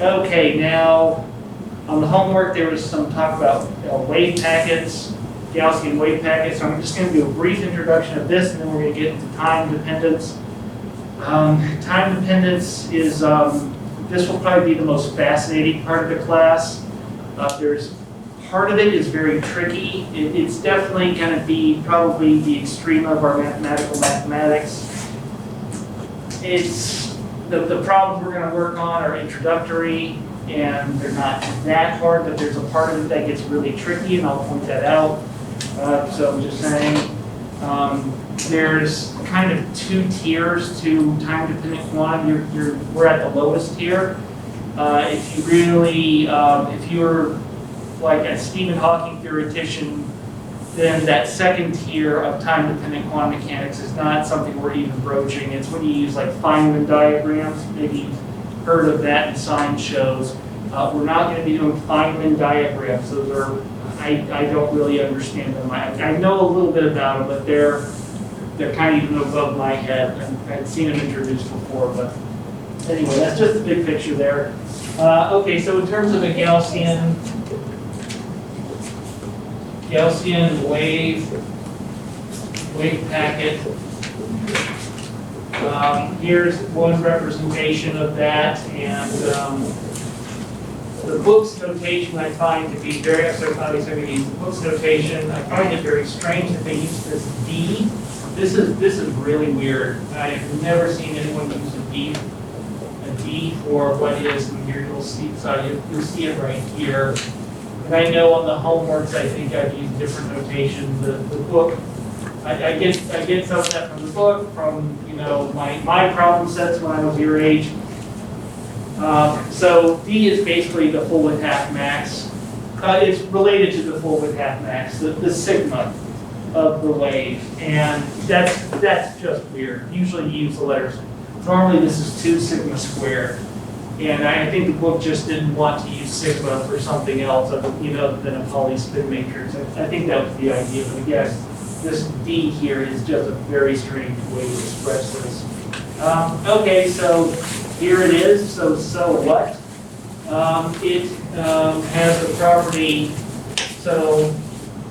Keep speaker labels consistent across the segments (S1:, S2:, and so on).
S1: Okay, now on the homework there was some talk about wave packets, Gaussian wave packets. So I'm just going to do a brief introduction of this, and then we're going to get into time dependence. Time dependence is, this will probably be the most fascinating part of the class. Part of it is very tricky. It's definitely going to be probably the extreme of our mathematics. It's the problems we're going to work on are introductory, and they're not that hard, but there's a part of it that gets really tricky, and I'll point that out. So I'm just saying, there's kind of two tiers to time-dependent quantum. We're at the lowest tier. If you really, if you're like a Stephen Hawking theoretician, then that second tier of time-dependent quantum mechanics is not something we're even broaching. It's when you use like Feynman diagrams. Maybe you've heard of that in science shows. We're not going to be doing Feynman diagrams. Those are, I don't really understand them. I know a little bit about them, but they're kind of even above my head. I've seen them introduced before, but anyway, that's just the big picture there. Okay, so in terms of a Gaussian wave packet. Here's one representation of that, and the book's notation I find to be very, the book's notation, I find it very strange that they use this D. This is really weird. I have never seen anyone use a D for what is, and here you'll see, so you'll see it right here. And I know on the homeworks, I think I've used different notations. The book, I get some of that from the book, from my problem sets when I was your age. So D is basically the full width half max. It's related to the full width half max, the sigma of the wave, and that's just weird. Usually you use the letters. Normally this is 2 sigma squared. And I think the book just didn't want to use sigma for something else other than a Pauli spin matrix. I think that was the idea, but again, this D here is just a very strange way to express this. Okay, so here it is. So what? It has a property. So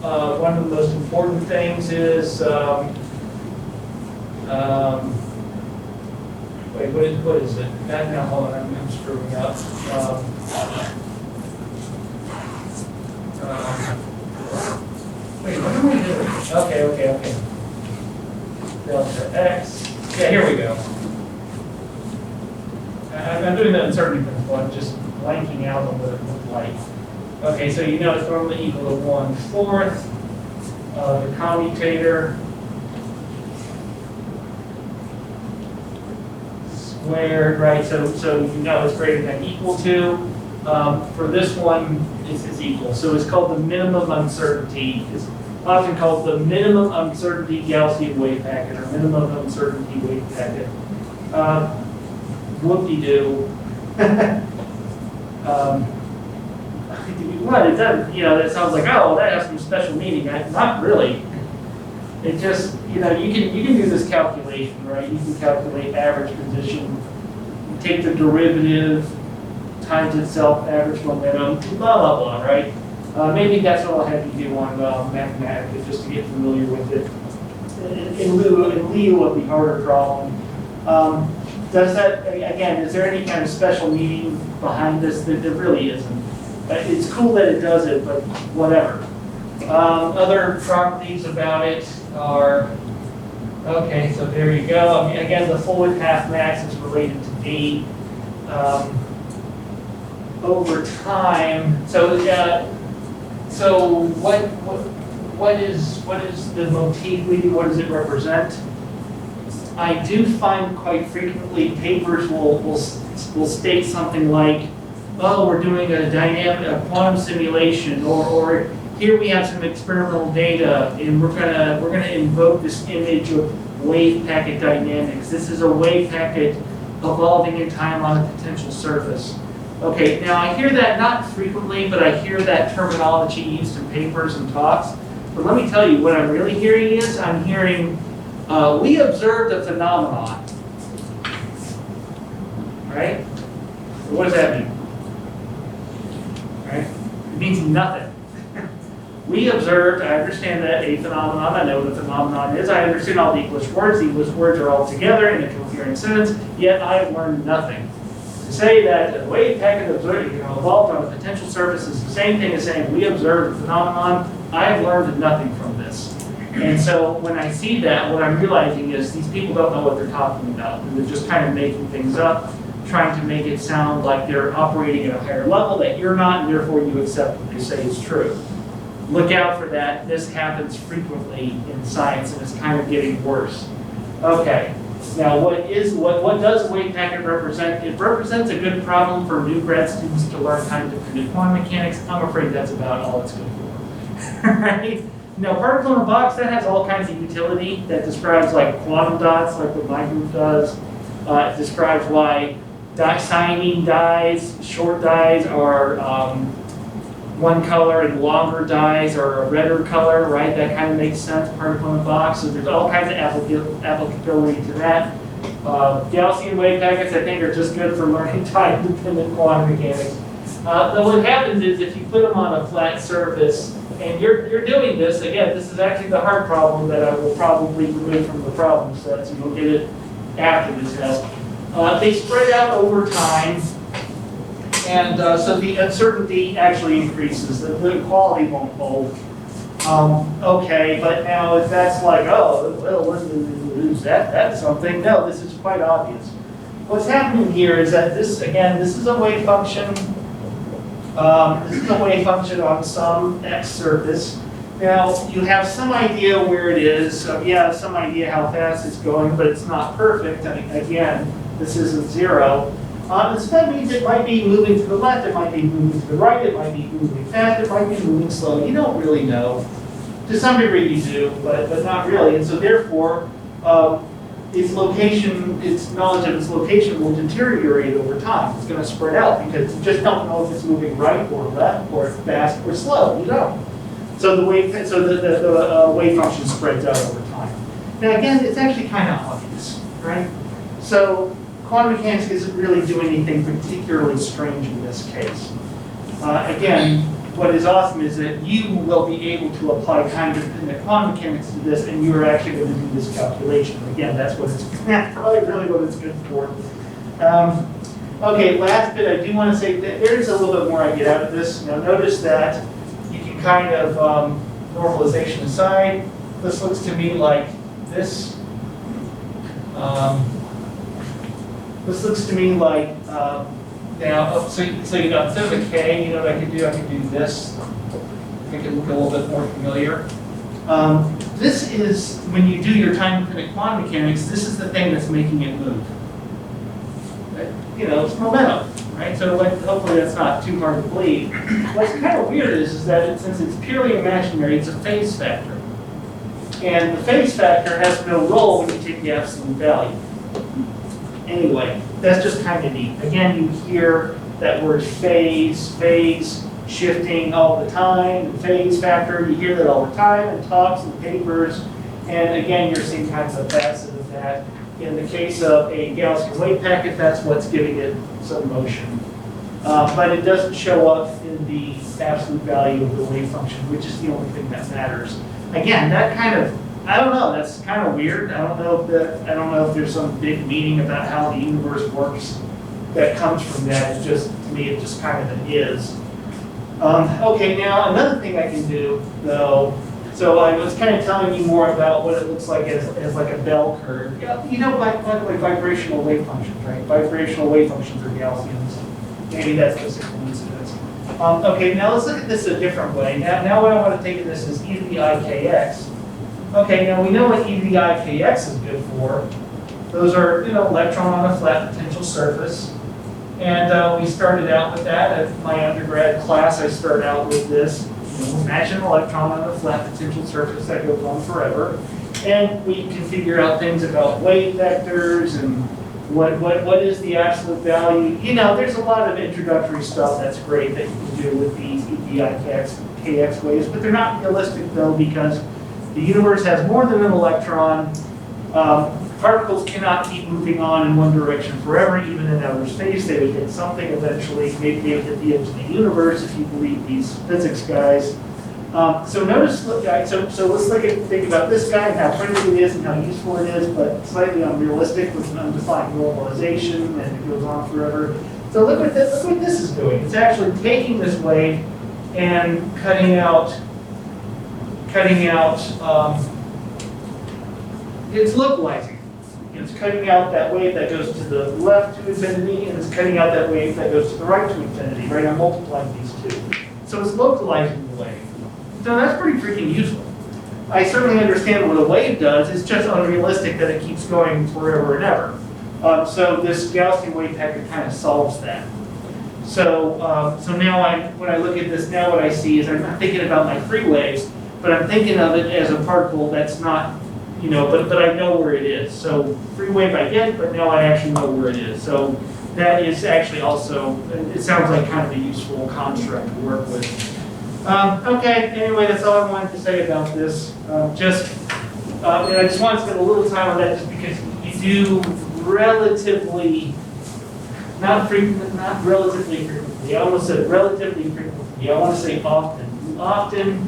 S1: one of the most important things is wait, what is it? Now, hold on, I'm screwing up. Wait, what am I doing? Okay. Delta X. Yeah, here we go. I'm doing the uncertainty principle. I'm just blanking out on what it looked like. Okay, so it's normally equal to 1/4. The commutator squared, right? So it's greater than equal to. For this one, it's equal. So it's called the minimum uncertainty. It's often called the minimum uncertainty Gaussian wave packet or minimum uncertainty wave packet. Whoop-de-doo. What? It does, that sounds like, oh, that has some special meaning. Not really. It just, you can do this calculation, right? You can calculate average position, you take the derivative times itself, average momentum, blah, blah, blah, right? Maybe that's what I'll have you do on mathematics, just to get familiar with it. In lieu of the harder problem. Does that, again, is there any kind of special meaning behind this? There really isn't. It's cool that it does it, but whatever. Other properties about it are, okay, so there you go. Again, the full width half max is related to D. Over time, so what is the motif? What does it represent? I do find quite frequently papers will state something like, oh, we're doing a quantum simulation, or here we have some experimental data, and we're gonna invoke this image of wave packet dynamics. This is a wave packet evolving in time on a potential surface. Okay, now I hear that not frequently, but I hear that terminology used in papers and talks. But let me tell you, what I'm really hearing is, I'm hearing, we observed a phenomenon, right? What does that mean? means nothing. We observed, I understand that a phenomenon, I know what a phenomenon is, I understand all the English words are all together in a coherent sentence, yet I have learned nothing. To say that a wave packet evolved on a potential surface is the same thing as saying we observed a phenomenon, I have learned nothing from this. And so when I see that, what I'm realizing is these people don't know what they're talking about. They're just kind of making things up, trying to make it sound like they're operating at a higher level that you're not, and therefore you accept what they say is true. Look out for that. This happens frequently in science, and it's kind of getting worse. Okay, now what does a wave packet represent? It represents a good problem for new grad students to learn time-dependent quantum mechanics. I'm afraid that's about all it's good for. Right? Now, particle in a box, that has all kinds of utility. That describes like quantum dots, like what my group does. It describes why cyanine dyes, short dyes are one color and longer dyes are a redder color, right? That kind of makes sense, particle in a box. So there's all kinds of applicability to that. Gaussian wave packets, I think, are just good for learning time-dependent quantum mechanics. Though what happens is if you put them on a flat surface, and you're doing this, again, this is actually the hard problem that I will probably remove from the problem set, so you'll get it after the test. They spread out over time, and so the uncertainty actually increases. The quality won't hold. Okay, but now if that's like, oh, well, that's something. No, this is quite obvious. What's happening here is that this is a wave function. This is a wave function on some x surface. Now, you have some idea where it is. You have some idea how fast it's going, but it's not perfect. I mean, again, this isn't zero. So that means it might be moving to the left, it might be moving to the right, it might be moving fast, it might be moving slow. You don't really know. To some degree you do, but not really. And so therefore, its knowledge of its location will deteriorate over time. It's going to spread out because you just don't know if it's moving right or left or fast or slow. You don't. So the wave function spreads out over time. Now again, it's actually kind of obvious, right? So quantum mechanics isn't really doing anything particularly strange in this case. Again, what is awesome is that you will be able to apply time-dependent quantum mechanics to this, and you are actually going to do this calculation. Again, that's probably really what it's good for. Okay, last bit, I do want to say that there is a little bit more I get out of this. Now, notice that you can kind of normalization aside. This looks to me like this. This looks to me like. Now, so you got instead of a K, you know what I could do? I could do this. Make it look a little bit more familiar. This is, when you do your time-dependent quantum mechanics, this is the thing that's making it move. You know, it's momentum, right? So hopefully that's not too hard to believe. What's kind of weird is that since it's purely imaginary, it's a phase factor. And the phase factor has no role when you take the absolute value. Anyway, that's just kind of neat. Again, you hear that word phase shifting all the time, the phase factor, you hear that all the time in talks and papers. And again, you're seeing kinds of facets of that. In the case of a Gaussian wave packet, that's what's giving it some motion. But it doesn't show up in the absolute value of the wave function, which is the only thing that matters. Again, that kind of, I don't know, that's kind of weird. I don't know if there's some big meaning about how the universe works that comes from that. It's just, to me, it just kind of is. Okay, now another thing I can do, though, so I was kind of telling you more about what it looks like as like a bell curve. You know, like vibrational wave functions, right? Vibrational wave functions are Gaussians. Maybe that's just a coincidence. Okay, now let's look at this a different way. Now what I want to take of this is e to the ikx. Okay, now we know what e to the ikx is good for. Those are, you know, electron on a flat potential surface. And we started out with that at my undergrad class. I started out with this. Imagine an electron on a flat potential surface that goes on forever. And we can figure out things about wave vectors and what is the absolute value. You know, there's a lot of introductory stuff that's great that you can do with these EDIKX waves, but they're not realistic though, because the universe has more than an electron. particles cannot keep moving on in one direction forever, even in outer space. They would hit something eventually. Maybe they would hit the edge of the universe, if you believe these physics guys. So notice, so let's think about this guy and how primitive it is and how useful it is, but slightly unrealistic with an undefined normalization, and it goes on forever. So look what this is doing. It's actually taking this wave and cutting out. It's localizing. It's cutting out that wave that goes to the left to infinity, and it's cutting out that wave that goes to the right to infinity. Right? I'm multiplying these two. So it's localizing the wave. So that's pretty freaking useful. I certainly understand what a wave does. It's just unrealistic that it keeps going forever and ever. So this Gaussian wave packet kind of solves that. So now when I look at this, now what I see is I'm not thinking about my free waves, but I'm thinking of it as a particle that's not, but I know where it is. So free wave I get, but now I actually know where it is. So that is actually also, it sounds like kind of a useful construct to work with. Okay, anyway, that's all I wanted to say about this. And I just want to spend a little time on that just because you do relatively, not relatively frequently, I almost said relatively frequently, I want to say often. You often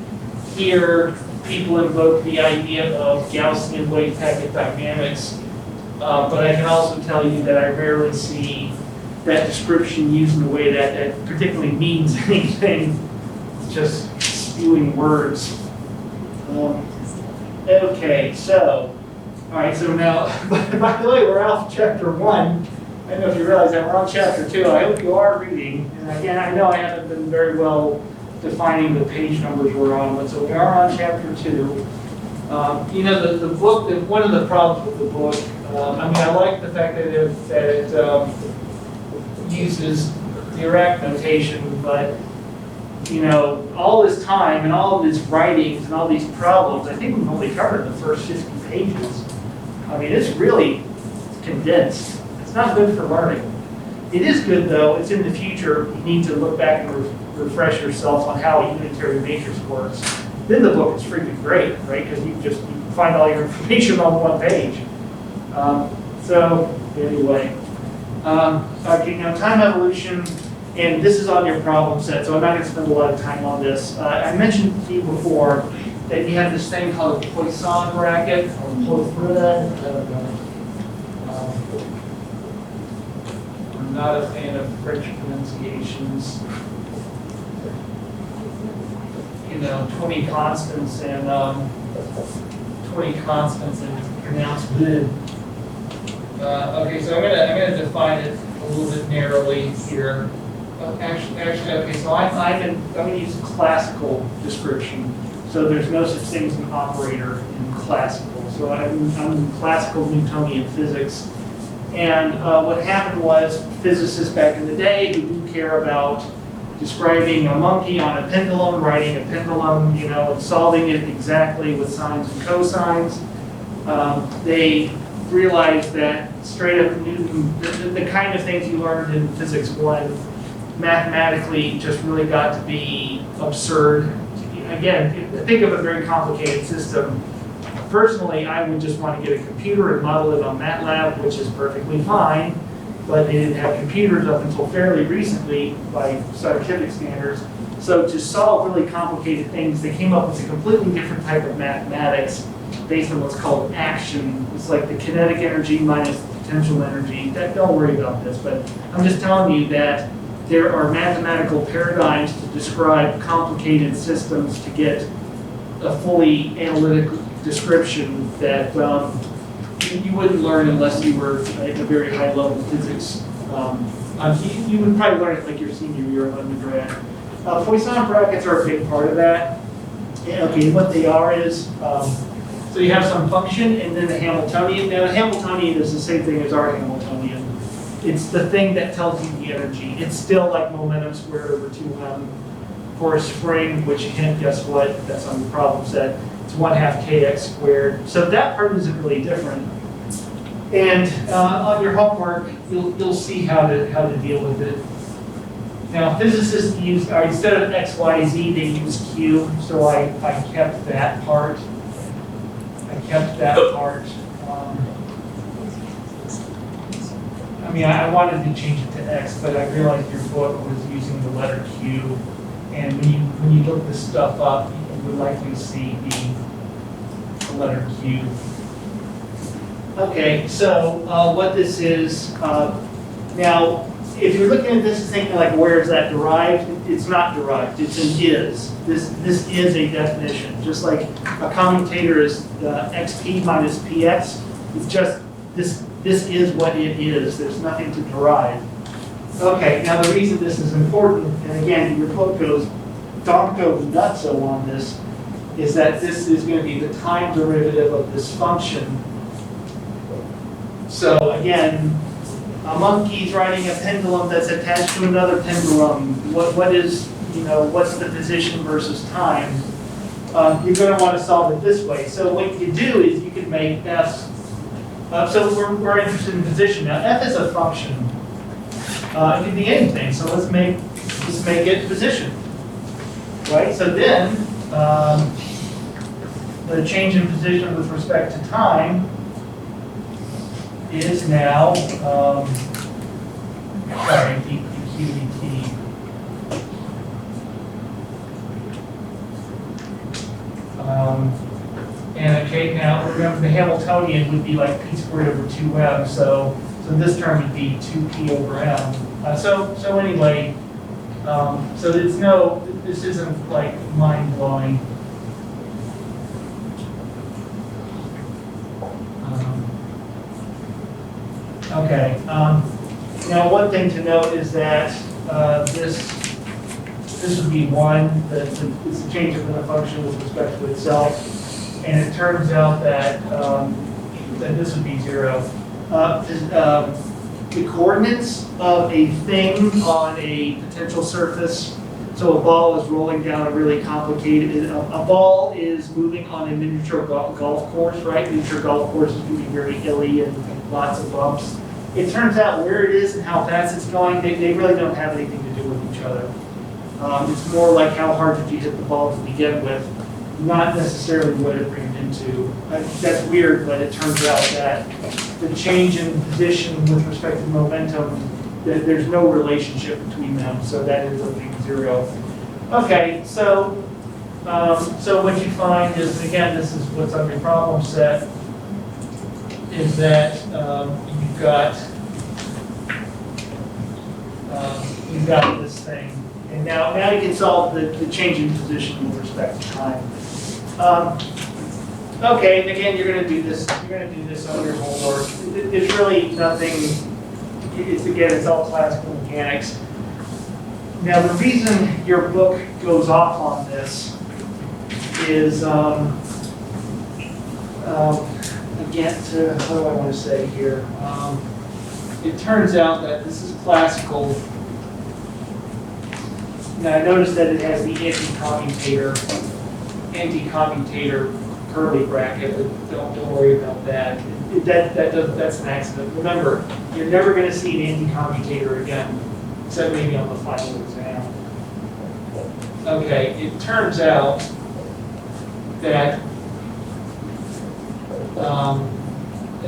S1: hear people invoke the idea of Gaussian wave packet dynamics, but I can also tell you that I rarely see that description used in a way that particularly means anything. Just spewing words. Okay, so, all right, so now, by the way, we're off chapter 1. I don't know if you realize that we're on chapter 2. I hope you are reading. And again, I know I haven't been very well defining the page numbers we're on, but so we are on chapter 2. The book, one of the problems with the book, I like the fact that it uses Dirac notation, but all this time and all of these writings and all these problems, I think we've only covered the first 50 pages. It's really condensed. It's not good for learning. It is good, though. It's in the future. You need to look back and refresh yourself on how a unitary matrix works. Then the book is freaking great, right? Because you can find all your information on one page. So anyway, okay, now time evolution. And this is on your problem set, so I'm not going to spend a lot of time on this. I mentioned to you before that you have this thing called a Poisson bracket, or Poisson. I'm not a fan of French pronunciations. 20 constants and pronounced bleh. Okay, so I'm gonna define it a little bit narrowly here. Actually, okay, so I'm going to use classical description. So there's no such thing as an operator in classical. So I'm in classical Newtonian physics. And what happened was physicists back in the day who do care about describing a monkey on a pendulum, writing a pendulum, and solving it exactly with sines and cosines, they realized that straight up Newton, the kind of things you learned in physics 1, mathematically just really got to be absurd. Again, think of a very complicated system. Personally, I would just want to get a computer and model it on MATLAB, which is perfectly fine, but they didn't have computers up until fairly recently by scientific standards. So to solve really complicated things, they came up with a completely different type of mathematics based on what's called action. It's like the kinetic energy minus the potential energy. Don't worry about this, but I'm just telling you that there are mathematical paradigms to describe complicated systems to get a fully analytic description that you wouldn't learn unless you were at a very high level of physics. You would probably learn it like your senior year of undergrad. Poisson brackets are a big part of that. Okay, what they are is, so you have some function and then the Hamiltonian. Now the Hamiltonian is the same thing as our Hamiltonian. It's the thing that tells you the energy. It's still like momentum squared over 2m for a spring, which guess what? That's on the problem set. It's 1/2 kx squared. So that part isn't really different. And on your homework, you'll see how to deal with it. Now physicists use, instead of x, y, z, they use q. So I kept that part. I mean, I wanted to change it to X, but I realized your book was using the letter Q. And when you look this stuff up, you would likely see the letter Q. Okay, so what this is, now, if you're looking at this and thinking like, where is that derived? It's not derived, it's an is. This is a definition. Just like a commutator is xp minus px, it's just, this is what it is. There's nothing to derive. Okay, now the reason this is important, and again, your book goes donko nutso on this, is that this is going to be the time derivative of this function. So again, a monkey's riding a pendulum that's attached to another pendulum. What is, what's the position versus time? You're going to want to solve it this way. So what you do is you can make f. So we're interested in position now. F is a function. It can be anything. So let's make it position. Right. So then the change in position with respect to time is now, sorry, dqdt. And okay, now remember the Hamiltonian would be like p squared over 2m, so this term would be 2p over m. So anyway, so this isn't like mind-blowing. Okay. Now, one thing to note is that this would be 1. It's a change in the function with respect to itself, and it turns out that that this would be 0. The coordinates of a thing on a potential surface. So a ball is rolling down a really complicated. A ball is moving on a miniature golf course, right? Miniature golf courses can be very hilly and lots of bumps. It turns out where it is and how fast it's going, they really don't have anything to do with each other. It's more like how hard did you hit the ball to begin with, not necessarily what it ran into. That's weird, but it turns out that the change in position with respect to momentum, there's no relationship between them, so that ends up being 0. Okay, so what you find is, again, this is what's on your problem set, is that you've got this thing, and now you can solve the change in position with respect to time. Okay, and again, you're going to do this. You're going to do this on your homework. There's really nothing. It's all classical mechanics. Now, the reason your book goes off on this is, again, what do I want to say here? It turns out that this is classical. Now, I noticed that it has the anti-commutator curly bracket, but don't worry about that. That's an accident. Remember, you're never going to see an anti-commutator again, except maybe on the final exam. Okay, it turns out that,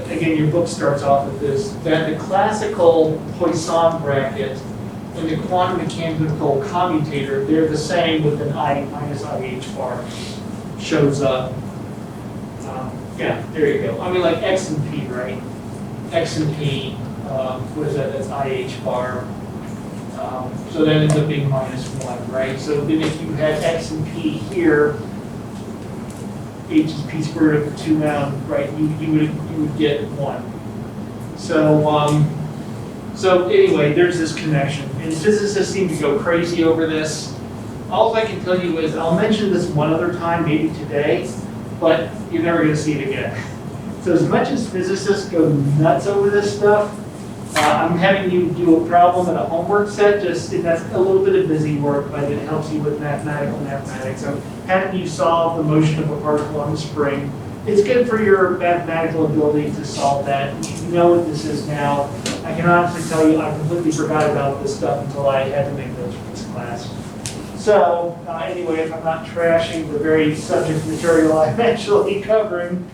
S1: again, your book starts off with this, that the classical Poisson bracket and the quantum mechanical commutator, they're the same with an I minus IH bar shows up. Yeah, there you go. I mean, like X and P, right? X and P, what is that? That's IH bar. So that ends up being -1, right? So then if you had X and P here, H is P squared over 2m, right? You would get 1. So anyway, there's this connection, and physicists seem to go crazy over this. All I can tell you is I'll mention this one other time, maybe today, but you're never going to see it again. So as much as physicists go nuts over this stuff, I'm having you do a problem in a homework set. That's a little bit of busy work, but it helps you with mathematics. So having you solve the motion of a particle on the spring, it's good for your mathematical ability to solve that. You know what this is now. I can honestly tell you I completely forgot about this stuff until I had to make notes for this class. So anyway, if I'm not trashing the very subject material I'm actually covering,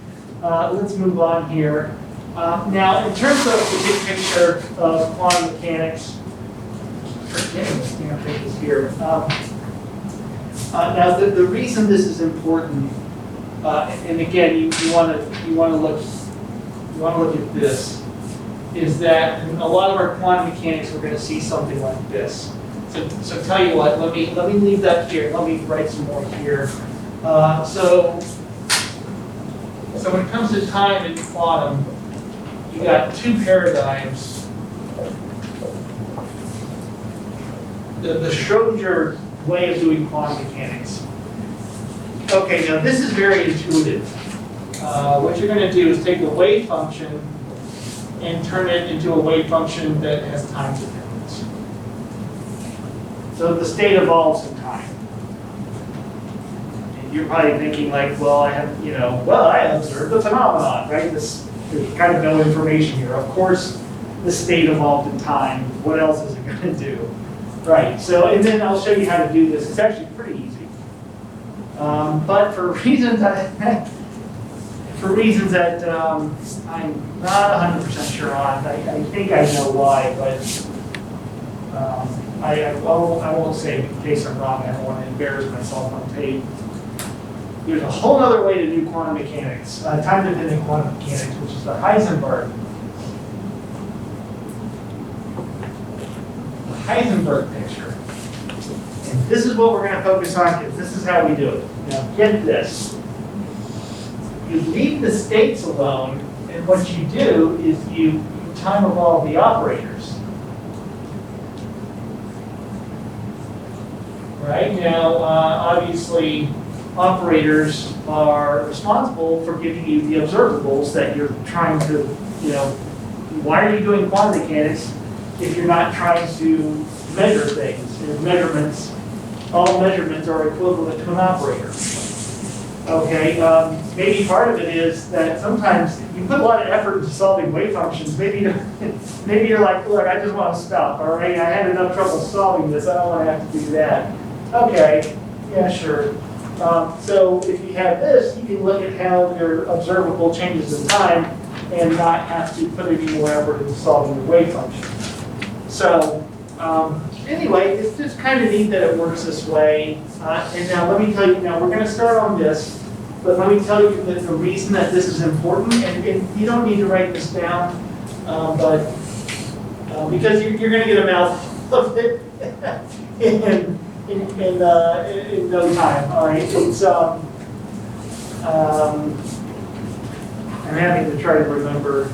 S1: let's move on here. Now, in terms of the big picture of quantum mechanics, forgetting this damn thing is here. Now, the reason this is important, and again, you want to look at this, is that in a lot of our quantum mechanics, we're going to see something like this. So tell you what, let me leave that here. Let me write some more here. So when it comes to time in quantum, you got two paradigms. The Schrödinger way of doing quantum mechanics. Okay, now this is very intuitive. What you're going to do is take the wave function and turn it into a wave function that has time dependence. So the state evolves in time. And you're probably thinking like, well, I observed the phenomenon, right? There's kind of no information here. Of course, the state evolved in time. What else is it going to do? Right, so, and then I'll show you how to do this. It's actually pretty easy. But for reasons that I'm not 100% sure on, I think I know why, but I won't say in case I'm wrong. I don't want to embarrass myself on tape. There's a whole other way to do quantum mechanics, time-dependent quantum mechanics, which is the Heisenberg picture. And this is what we're going to focus on because this is how we do it. Now, get this. You leave the states alone, and what you do is you time evolve the operators. Right? Now, obviously, operators are responsible for giving you the observables that you're trying to, why are you doing quantum mechanics if you're not trying to measure things? Measurements, all measurements are equivalent to an operator. Okay, maybe part of it is that sometimes you put a lot of effort into solving wave functions. Maybe you're like, look, I just want to stop, all right? I had enough trouble solving this, I don't want to have to do that. Okay, yeah, sure. So if you have this, you can look at how your observable changes in time and not have to put any more effort into solving the wave function. So anyway, it's just kind of neat that it works this way. And now let me tell you, now we're going to start on this, but let me tell you that the reason that this is important, and you don't need to write this down, but because you're going to get a mouthful of it in no time. All right, it's I'm having to try to remember.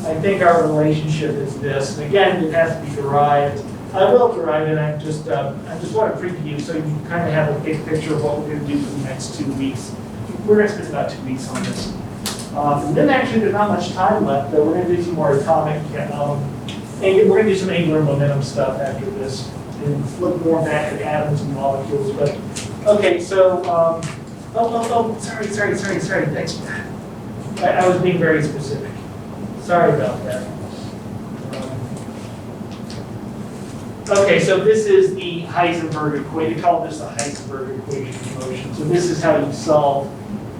S1: I think our relationship is this, and again, it has to be derived. I will derive it. I just want to preview so you kind of have a big picture of what we're going to do for the next 2 weeks. We're going to spend about 2 weeks on this. And then actually, there's not much time left. Though we're going to do some more atomic, and we're going to do some angular momentum stuff after this, and look more back at atoms and molecules. But okay, so sorry. Thanks. I was being very specific. Sorry about that. Okay, so this is the Heisenberg equation. We call this the Heisenberg equation of motion. So this is how you solve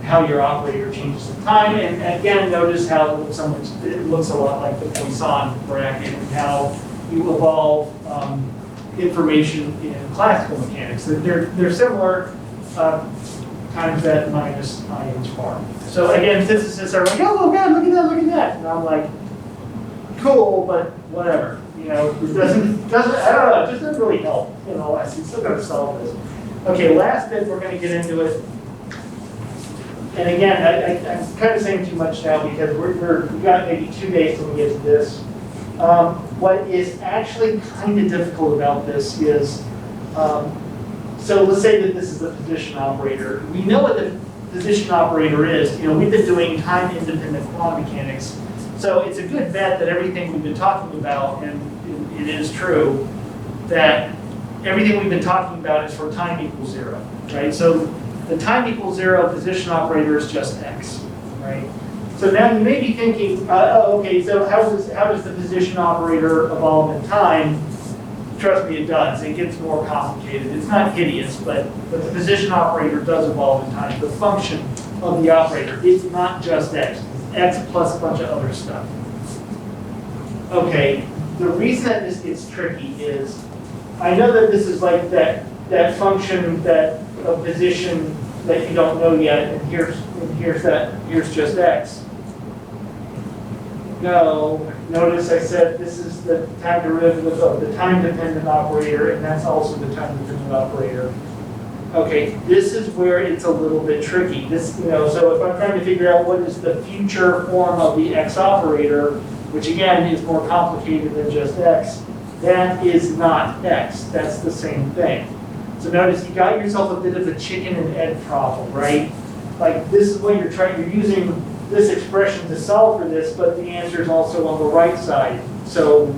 S1: how your operator changes in time. And again, notice how it looks a lot like the Poisson bracket and how you evolve information in classical mechanics. They're similar times that minus I-H bar. So again, physicists are like, oh God, look at that. And I'm like, cool, but whatever. It doesn't, I don't know, it just doesn't really help. I'm still going to solve this. Okay, last bit, we're going to get into it. And again, I'm kind of saying too much now because we've got maybe 2 days till we get to this. What is actually kind of difficult about this is, so let's say that this is the position operator. We know what the position operator is. We've been doing time-independent quantum mechanics. So it's a good bet that everything we've been talking about, and it is true, that everything we've been talking about is for time equals 0, right? So the time equals 0 position operator is just x, right? So now you may be thinking, okay, so how does the position operator evolve in time? Trust me, it does. It gets more complicated. It's not hideous, but the position operator does evolve in time. The function of the operator is not just x. x plus a bunch of other stuff. Okay, the reason that this gets tricky is, I know that this is like that function that a position that you don't know yet, and here's just x. No, notice I said this is the time derivative of the time-dependent operator, and that's also the time-dependent operator. Okay, this is where it's a little bit tricky. This, so if I'm trying to figure out what is the future form of the x operator, which again is more complicated than just x, that is not x. That's the same thing. So notice you got yourself a bit of a chicken and egg problem, right? Like this is what you're using this expression to solve for this, but the answer is also on the right side. So